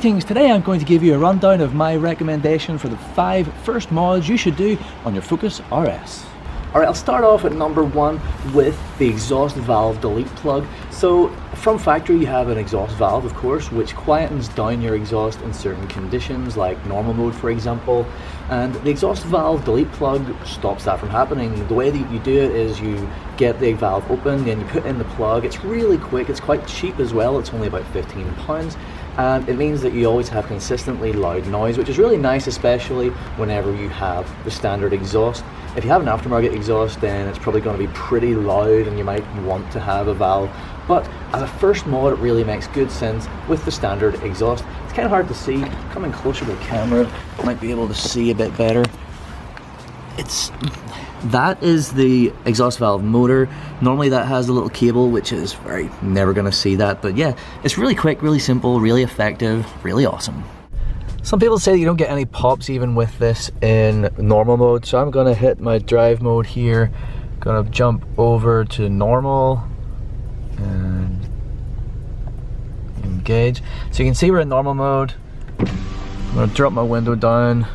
Greetings, today I'm going to give you a rundown of my recommendation for the 5 first mods you should do on your Focus RS. Alright, I'll start off at number 1 with the exhaust valve delete plug. So from factory you have an exhaust valve, of course, which quietens down your exhaust in certain conditions like normal mode, for example, and the exhaust valve delete plug stops that from happening. The way that you do it is you get the valve open, then you put in the plug. It's really quick, it's quite cheap as well, it's only about £15, and it means that you always have consistently loud noise, which is really nice, especially whenever you have the standard exhaust. If you have an aftermarket exhaust, then it's probably going to be pretty loud and you might want to have a valve, but as a first mod it really makes good sense with the standard exhaust. It's kind of hard to see. Coming closer to the camera, you might be able to see a bit better. That is the exhaust valve motor. Normally that has a little cable, which is never going to see that, but yeah, it's really quick, really simple, really effective, really awesome. Some people say you don't get any pops even with this in normal mode, so I'm going to hit my drive mode here, going to jump over to normal and engage. So you can see we're in normal mode. I'm going to drop my window down.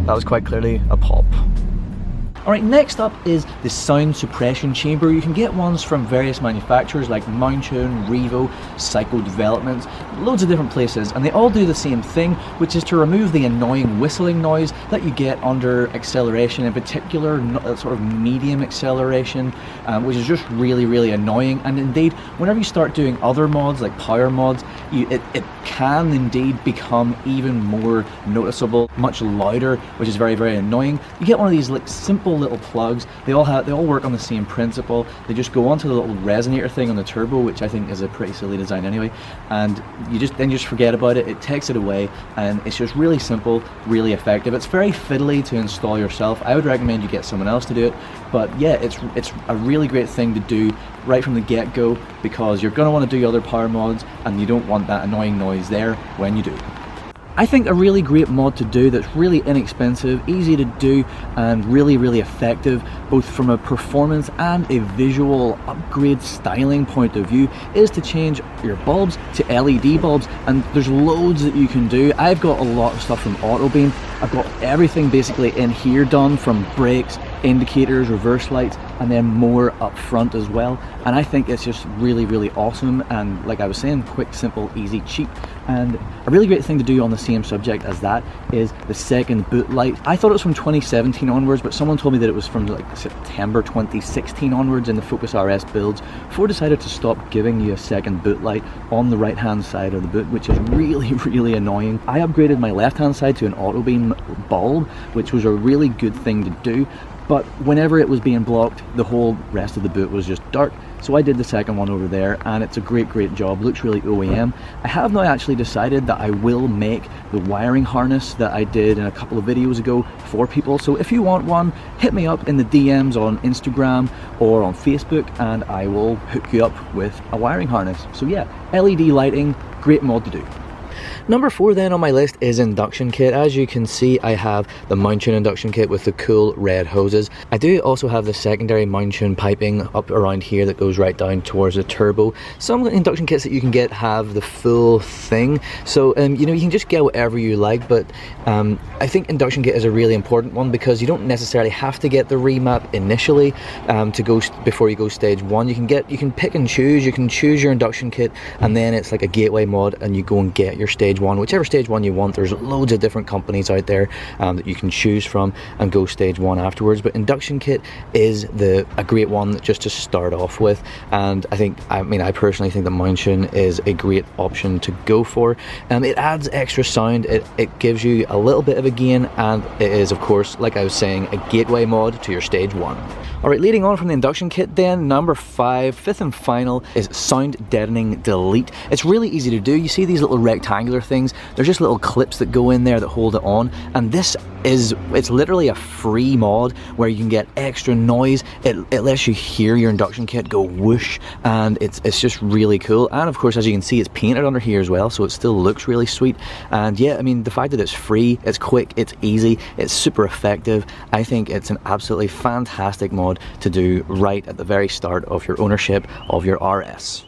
That was quite clearly a pop. Alright, next up is the sound suppression chamber. You can get ones from various manufacturers like Mountune, Revo, Psycho Developments, loads of different places, and they all do the same thing, which is to remove the annoying whistling noise that you get under acceleration, in particular sort of medium acceleration, which is just really annoying. And indeed, whenever you start doing other mods like power mods, it can indeed become even more noticeable, much louder, which is very annoying. You get one of these like simple little plugs. They all work on the same principle. They just go onto the little resonator thing on the turbo, which I think is a pretty silly design anyway, and you just forget about it. It takes it away, and it's just really simple, really effective. It's very fiddly to install yourself. I would recommend you get someone else to do it, but yeah, it's a really great thing to do right from the get-go, because you're going to want to do other power mods and you don't want that annoying noise there when you do. I think a really great mod to do that's really inexpensive, easy to do, and really effective, both from a performance and a visual upgrade styling point of view, is to change your bulbs to LED bulbs, and there's loads that you can do. I've got a lot of stuff from Autobeam. I've got everything basically in here done, from brakes, indicators, reverse lights, and then more up front as well, and I think it's just really awesome, and like I was saying, quick, simple, easy, cheap. And a really great thing to do on the same subject as that is the second boot light. I thought it was from 2017 onwards, but someone told me that it was from like September 2016 onwards in the Focus RS builds. Ford decided to stop giving you a second boot light on the right hand side of the boot, which is really annoying. I upgraded my left hand side to an Autobeam bulb, which was a really good thing to do, but whenever it was being blocked, the whole rest of the boot was just dark. So I did the second one over there, and it's a great job, looks really OEM. I have now actually decided that I will make the wiring harness that I did in a couple of videos ago for people. So if you want one, hit me up in the DMs on Instagram or on Facebook, and I will hook you up with a wiring harness. So yeah, LED lighting, great mod to do. Number 4 then on my list is Induction Kit. As you can see, I have the Mountune Induction Kit with the cool red hoses. I do also have the secondary Mountune piping up around here that goes right down towards the turbo. Some induction kits that you can get have the full thing, so you know, you can just get whatever you like, but I think Induction Kit is a really important one because you don't necessarily have to get the remap initially to go before you go stage 1. You can pick and choose. You can choose your Induction Kit, and then it's like a gateway mod, and you go and get your stage 1, whichever stage 1 you want. There's loads of different companies out there that you can choose from and go stage 1 afterwards, but Induction Kit is a great one just to start off with, and I personally think that Mountune is a great option to go for. It adds extra sound, it gives you a little bit of a gain, and it is, of course, like I was saying, a gateway mod to your stage 1. Alright, leading on from the Induction Kit then, number 5, fifth and final, is Sound Deadening Delete. It's really easy to do. You see these little rectangular things, there's just little clips that go in there that hold it on, and it's literally a free mod where you can get extra noise. It lets you hear your Induction Kit go whoosh, and it's just really cool. And of course, as you can see, it's painted under here as well, so it still looks really sweet. And yeah, I mean, the fact that it's free, it's quick, it's easy, it's super effective, I think it's an absolutely fantastic mod to do right at the very start of your ownership of your RS.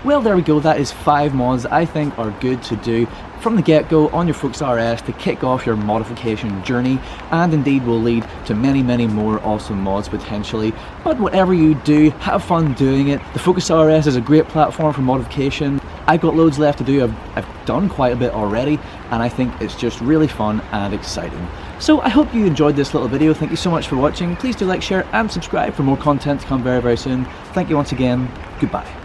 Well, there we go, that is 5 mods I think are good to do from the get-go on your Focus RS to kick off your modification journey, and indeed will lead to many more awesome mods potentially. But whatever you do, have fun doing it. The Focus RS is a great platform for modification. I've got loads left to do, I've done quite a bit already, and I think it's just really fun and exciting. So I hope you enjoyed this little video. Thank you so much for watching. Please do like, share and subscribe for more content to come very soon. Thank you once again. Goodbye.